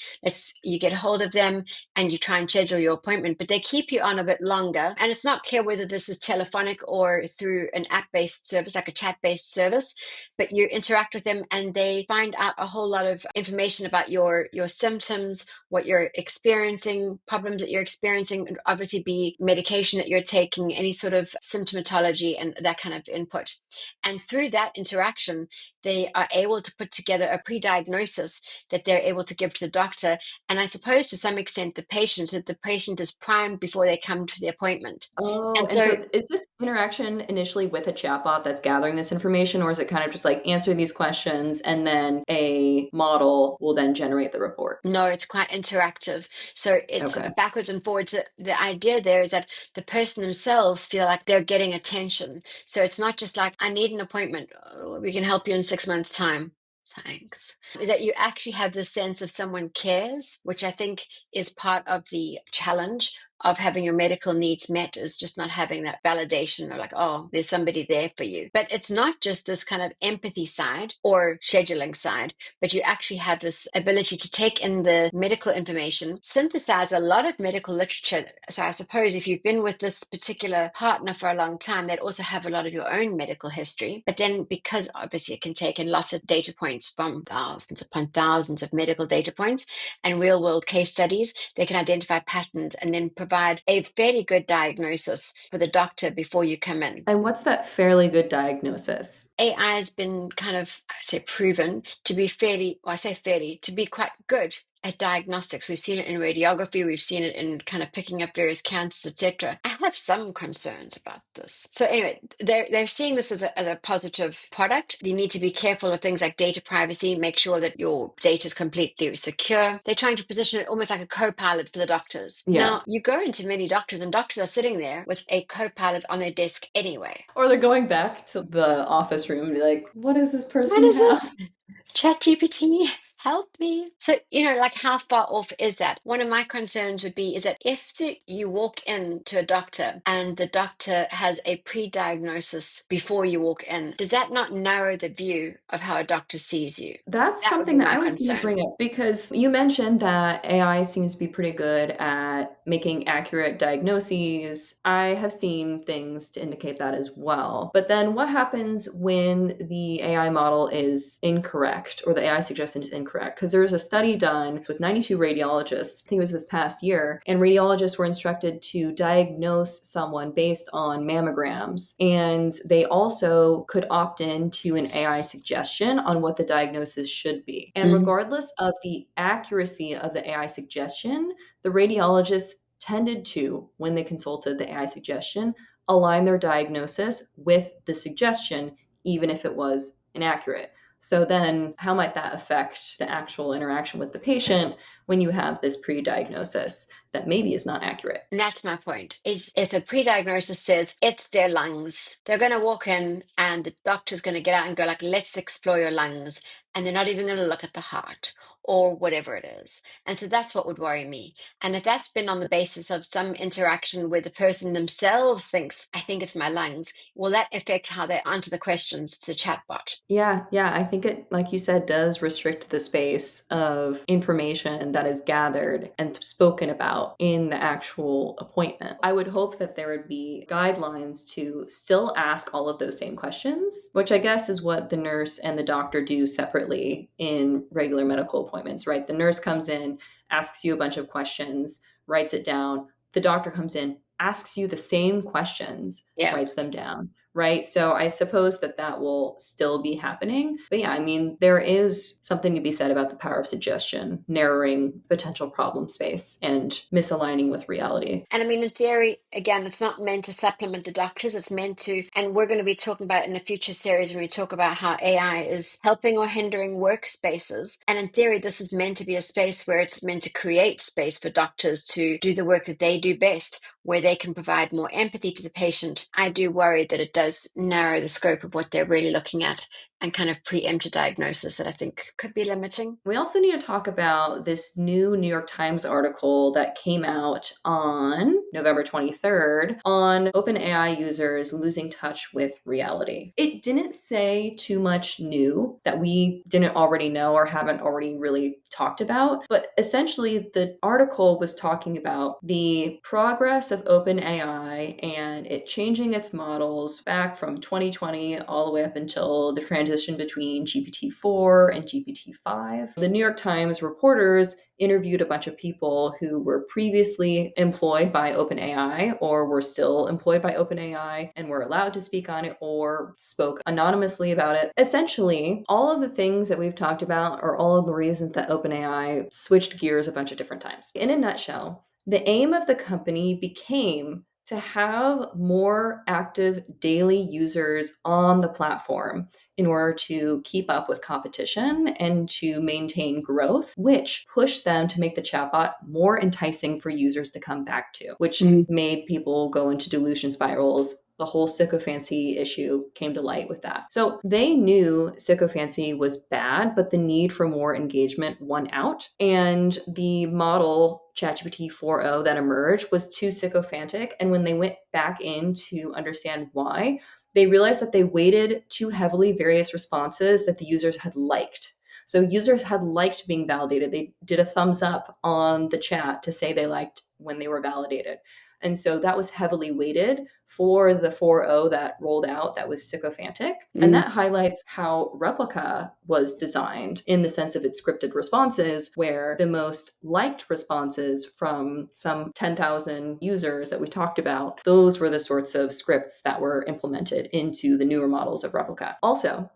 You get hold of them and you try and schedule your appointment, but they keep you on a bit longer. And it's not clear whether this is telephonic or through an app-based service, like a chat-based service, but you interact with them and they find out a whole lot of information about your symptoms, what you're experiencing, problems that you're experiencing, and obviously be medication that you're taking, any sort of symptomatology and that kind of input. And through that interaction, they are able to put together a pre-diagnosis that they're able to give to the doctor. And I suppose to some extent the patient, that the patient is primed before they come to the appointment. Oh, And and so so is this interaction initially with a chatbot that's gathering this information, or is it kind of just like answer these questions and then a model will then generate the report? no, it's quite interactive. So it's Okay. backwards and forwards. The idea there is that the person themselves feel like they're getting attention. So it's not just like, I need an appointment. Oh, we can help you in 6 months' time. Thanks. Is that you actually have this sense of someone cares, which I think is part of the challenge of having your medical needs met is just not having that validation or like, oh, there's somebody there for you. But it's not just this kind of empathy side or scheduling side, but you actually have this ability to take in the medical information, synthesize a lot of medical literature. So I suppose if you've been with this particular partner for a long time, they'd also have a lot of your own medical history. But then because obviously it can take in lots of data points from thousands upon thousands of medical data points and real world case studies, they can identify patterns and then provide a fairly good diagnosis for the doctor before you come in. And what's that fairly good diagnosis? AI has been kind of, I say, proven to be fairly, well, I say fairly, to be quite good at diagnostics. We've seen it in radiography, we've seen it in kind of picking up various cancers, etc. I have some concerns about this. So anyway, they're seeing this as a positive product. You need to be careful of things like data privacy, make sure that your data is completely secure. They're trying to position it almost like a co-pilot for the doctors. Yeah. Now, you go into many doctors and doctors are sitting there with a co-pilot on their desk anyway. Or they're going back to the office room and be like, what does this person What is have? this? ChatGPT, help me. So, like how far off is that? One of my concerns would be is that if you walk into a doctor and the doctor has a pre-diagnosis before you walk in, does that not narrow the view of how a doctor sees you? That's That would something be that my I was going to concern. bring up because you mentioned that AI seems to be pretty good at making accurate diagnoses. I have seen things to indicate that as well. But then what happens when the AI model is incorrect or the AI suggestion is incorrect? Because there was a study done with 92 radiologists, I think it was this past year, and radiologists were instructed to diagnose someone based on mammograms. And they also could opt in to an AI suggestion on what the diagnosis should be. And regardless of the accuracy of the AI suggestion, the radiologists tended to, when they consulted the AI suggestion, align their diagnosis with the suggestion, even if it was inaccurate. So then how might that affect the actual interaction with the patient when you have this pre-diagnosis that maybe is not accurate? And that's my point, is if the pre-diagnosis says it's their lungs, they're going to walk in and the doctor's going to get out and go like, let's explore your lungs. And they're not even going to look at the heart or whatever it is. And so that's what would worry me. And if that's been on the basis of some interaction where the person themselves thinks, I think it's my lungs, will that affect how they answer the questions to the chatbot? Yeah, I think it, like you said, does restrict the space of information that is gathered and spoken about in the actual appointment. I would hope that there would be guidelines to still ask all of those same questions, which I guess is what the nurse and the doctor do separately in regular medical appointments, right? The nurse comes in, asks you a bunch of questions, writes it down. The doctor comes in, asks you the same questions, Yeah. writes them down. Right. So I suppose that will still be happening. But yeah, I mean, there is something to be said about the power of suggestion, narrowing potential problem space and misaligning with reality. And I mean, in theory, again, it's not meant to supplement the doctors. It's meant to, and we're going to be talking about in a future series when we talk about how AI is helping or hindering workspaces. And in theory, this is meant to be a space where it's meant to create space for doctors to do the work that they do best, where they can provide more empathy to the patient. I do worry that it does narrow the scope of what they're really looking at and kind of preempt a diagnosis that I think could be limiting. We also need to talk about this new New York Times article that came out on November 23rd on OpenAI users losing touch with reality. It didn't say too much new that we didn't already know or haven't already really talked about, but essentially the article was talking about the progress of OpenAI and it changing its models back from 2020 all the way up until the transition between GPT-4 and GPT-5. The New York Times reporters interviewed a bunch of people who were previously employed by OpenAI or were still employed by OpenAI and were allowed to speak on it or spoke anonymously about it. Essentially, all of the things that we've talked about are all of the reasons that OpenAI switched gears a bunch of different times. In a nutshell, the aim of the company became to have more active daily users on the platform in order to keep up with competition and to maintain growth, which pushed them to make the chatbot more enticing for users to come back to, which made people go into delusion spirals the whole sycophancy issue came to light with that. So they knew sycophancy was bad, but the need for more engagement won out. And the model ChatGPT 4.0 that emerged was too sycophantic. And when they went back in to understand why, they realized that they weighted too heavily various responses that the users had liked. So users had liked being validated. They did a thumbs up on the chat to say they liked when they were validated. And so that was heavily weighted for the 4.0 that rolled out that was sycophantic. And that highlights how Replica was designed in the sense of its scripted responses, where the most liked responses from some 10,000 users that we talked about, those were the sorts of scripts that were implemented into the newer models of Replica. Also,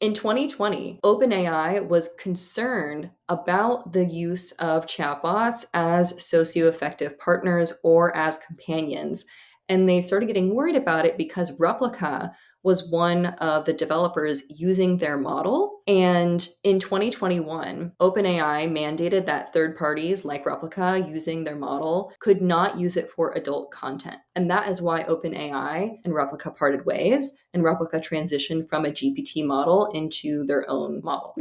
in 2020, OpenAI was concerned about the use of chatbots as socio-effective partners or as companions. And they started getting worried about it because Replica was one of the developers using their model. And in 2021, OpenAI mandated that third parties like Replica using their model could not use it for adult content. And that is why OpenAI and Replica parted ways, and Replica transitioned from a GPT model into their own model.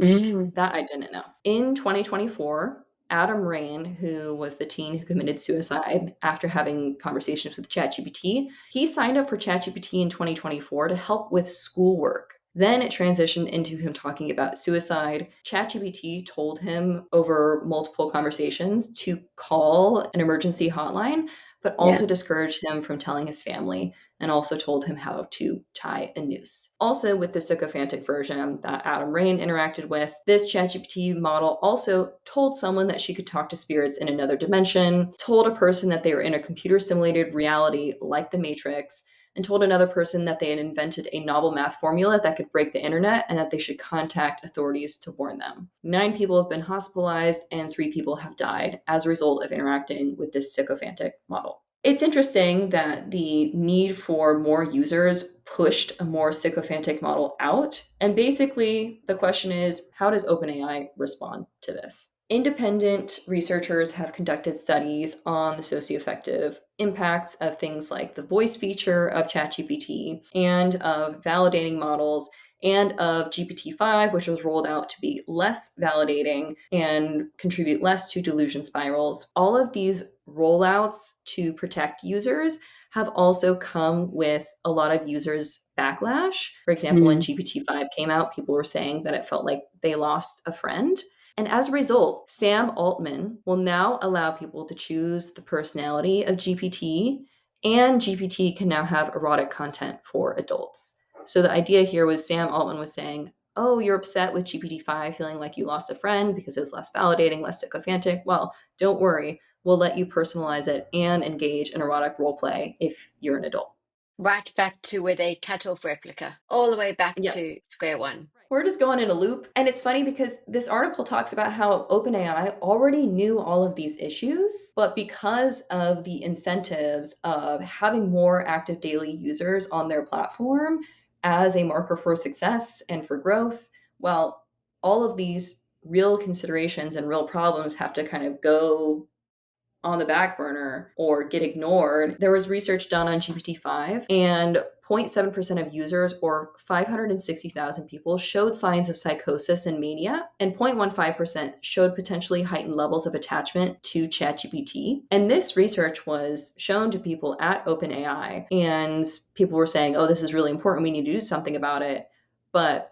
That I didn't know. In 2024, Adam Rain, who was the teen who committed suicide after having conversations with ChatGPT, he signed up for ChatGPT in 2024 to help with schoolwork. Then it transitioned into him talking about suicide. ChatGPT told him over multiple conversations to call an emergency hotline, but also discouraged him from telling his family and also told him how to tie a noose. Also, with the sycophantic version that Adam Rain interacted with, this ChatGPT model also told someone that she could talk to spirits in another dimension, told a person that they were in a computer simulated reality like the Matrix, and told another person that they had invented a novel math formula that could break the internet and that they should contact authorities to warn them. 9 people have been hospitalized and 3 people have died as a result of interacting with this sycophantic model. It's interesting that the need for more users pushed a more sycophantic model out. And basically, the question is, how does OpenAI respond to this? Independent researchers have conducted studies on the socio-effective impacts of things like the voice feature of ChatGPT and of validating models and of GPT-5, which was rolled out to be less validating and contribute less to delusion spirals. All of these rollouts to protect users have also come with a lot of users' backlash. For example, when GPT-5 came out, people were saying that it felt like they lost a friend. And as a result, Sam Altman will now allow people to choose the personality of GPT, and GPT can now have erotic content for adults. So the idea here was Sam Altman was saying, oh, you're upset with GPT-5 feeling like you lost a friend because it was less validating, less sycophantic. Well, don't worry. We'll let you personalize it and engage in erotic role play if you're an adult. Right back to where they cut off Replica, all the way back Yeah. to square one. We're just going in a loop. And it's funny because this article talks about how OpenAI already knew all of these issues, but because of the incentives of having more active daily users on their platform as a marker for success and for growth, well, all of these real considerations and real problems have to kind of go on the back burner or get ignored. There was research done on GPT-5, and 0.7% of users, or 560,000 people, showed signs of psychosis and mania, and 0.15% showed potentially heightened levels of attachment to ChatGPT. And this research was shown to people at OpenAI, and people were saying, oh, this is really important. We need to do something about it. But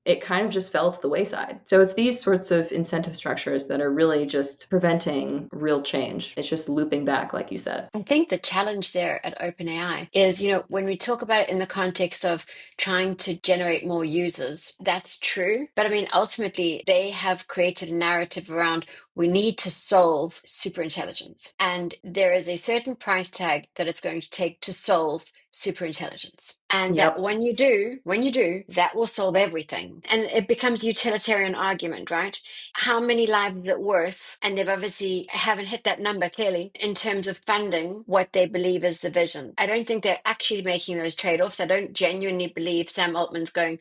it kind of just fell to the wayside. So it's these sorts of incentive structures that are really just preventing real change. It's just looping back, like you said. I think the challenge there at OpenAI is, when we talk about it in the context of trying to generate more users, that's true. But I mean, ultimately, they have created a narrative around we need to solve superintelligence. And there is a certain price tag that it's going to take to solve superintelligence. And that Yep. when you do, that will solve everything. And it becomes a utilitarian argument, right? How many lives is it worth? And they've obviously haven't hit that number clearly in terms of funding what they believe is the vision. I don't think they're actually making those trade-offs. I don't genuinely believe Sam Altman's going,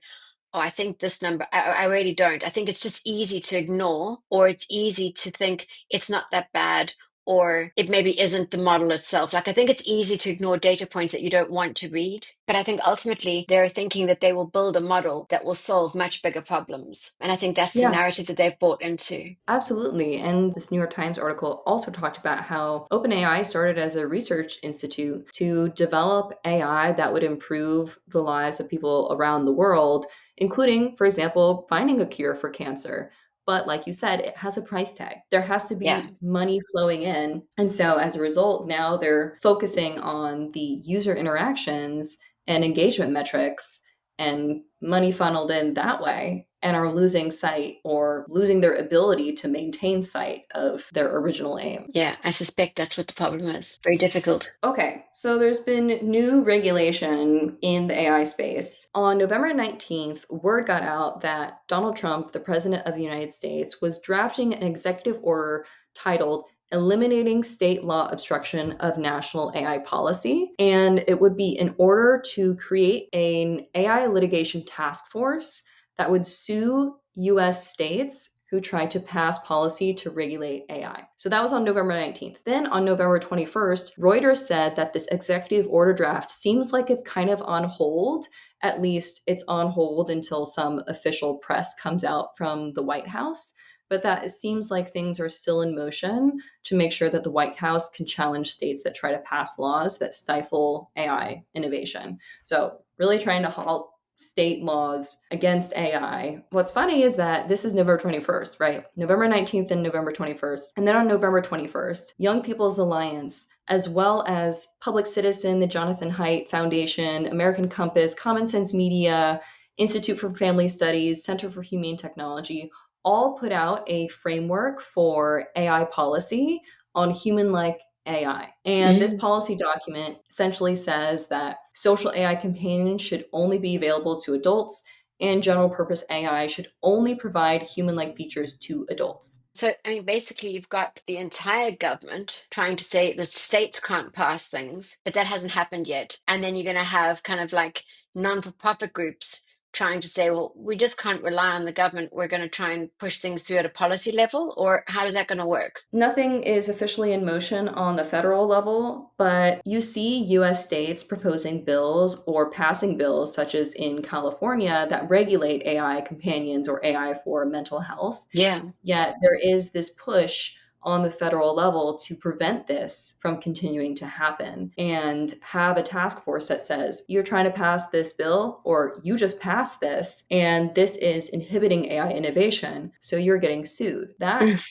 oh, I think this number, I really don't. I think it's just easy to ignore, or it's easy to think it's not that bad, or it maybe isn't the model itself. Like, I think it's easy to ignore data points that you don't want to read, but I think ultimately they're thinking that they will build a model that will solve much bigger problems. And I think that's the Yeah. narrative that they've bought into. Absolutely. And this New York Times article also talked about how OpenAI started as a research institute to develop AI that would improve the lives of people around the world, including, for example, finding a cure for cancer. But like you said, it has a price tag. There has to Yeah. be money flowing in. And so as a result, now they're focusing on the user interactions and engagement metrics and money funneled in that way, and are losing sight or losing their ability to maintain sight of their original aim. Yeah, I suspect that's what the problem is. Very difficult. Okay, so there's been new regulation in the AI space. On November 19th, word got out that Donald Trump, the president of the United States, was drafting an executive order titled Eliminating State Law Obstruction of National AI Policy. And it would be in order to create an AI litigation task force that would sue US states who tried to pass policy to regulate AI. So that was on November 19th. Then on November 21st, Reuters said that this executive order draft seems like it's kind of on hold. At least it's on hold until some official press comes out from the White House. But that it seems like things are still in motion to make sure that the White House can challenge states that try to pass laws that stifle AI innovation. So really trying to halt state laws against AI. What's funny is that this is November 21st, right? November 19th and November 21st. And then on November 21st, Young People's Alliance, as well as Public Citizen, the Jonathan Haidt Foundation, American Compass, Common Sense Media, Institute for Family Studies, Center for Humane Technology, all put out a framework for AI policy on human-like AI. And this Mm. policy document essentially says that social AI companions should only be available to adults, and general purpose AI should only provide human like features to adults. So, I mean, basically, you've got the entire government trying to say the states can't pass things, but that hasn't happened yet. And then you're going to have kind of like non-for-profit groups trying to say, well, we just can't rely on the government. We're going to try and push things through at a policy level, or how is that going to work? Nothing is officially in motion on the federal level, but you see US states proposing bills or passing bills, such as in California, that regulate AI companions or AI for mental health. Yeah. Yet there is this push on the federal level to prevent this from continuing to happen and have a task force that says, you're trying to pass this bill or you just passed this and this is inhibiting AI innovation, so you're getting sued. Mm.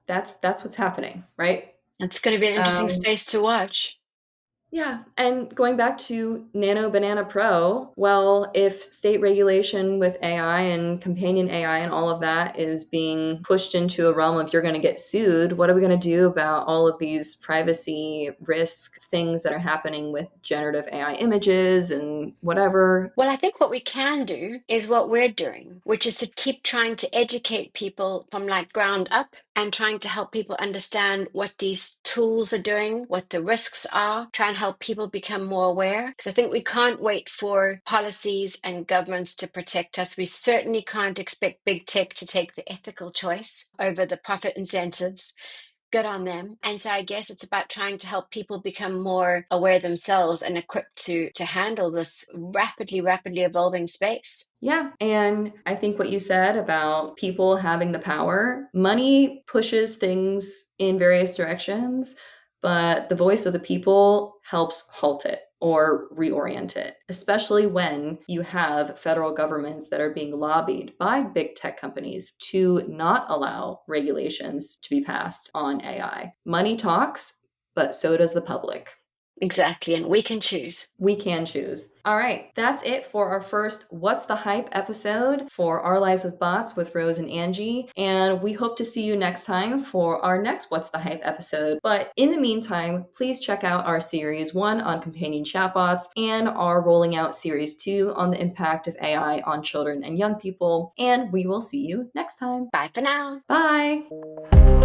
That's what's happening, right? It's going to be an interesting Um, space to watch. yeah, and going back to Nano Banana Pro, well, if state regulation with AI and companion AI and all of that is being pushed into a realm of you're going to get sued, what are we going to do about all of these privacy risk things that are happening with generative AI images and whatever? Well, I think what we can do is what we're doing, which is to keep trying to educate people from like ground up and trying to help people understand what these tools are doing, what the risks are, try and help people become more aware. Because I think we can't wait for policies and governments to protect us. We certainly can't expect big tech to take the ethical choice over the profit incentives. Good on them. And so I guess it's about trying to help people become more aware themselves and equipped to handle this rapidly evolving space. Yeah. And I think what you said about people having the power, money pushes things in various directions, but the voice of the people helps halt it or reorient it, especially when you have federal governments that are being lobbied by big tech companies to not allow regulations to be passed on AI. Money talks, but so does the public. Exactly. And we can choose. We can choose. All right, that's it for our first What's the Hype episode for Our Lives with Bots with Rose and Angie. And we hope to see you next time for our next What's the Hype episode. But in the meantime, please check out our series 1 on companion chatbots and our rolling out series 2 on the impact of AI on children and young people. And we will see you next time. Bye for now. Bye.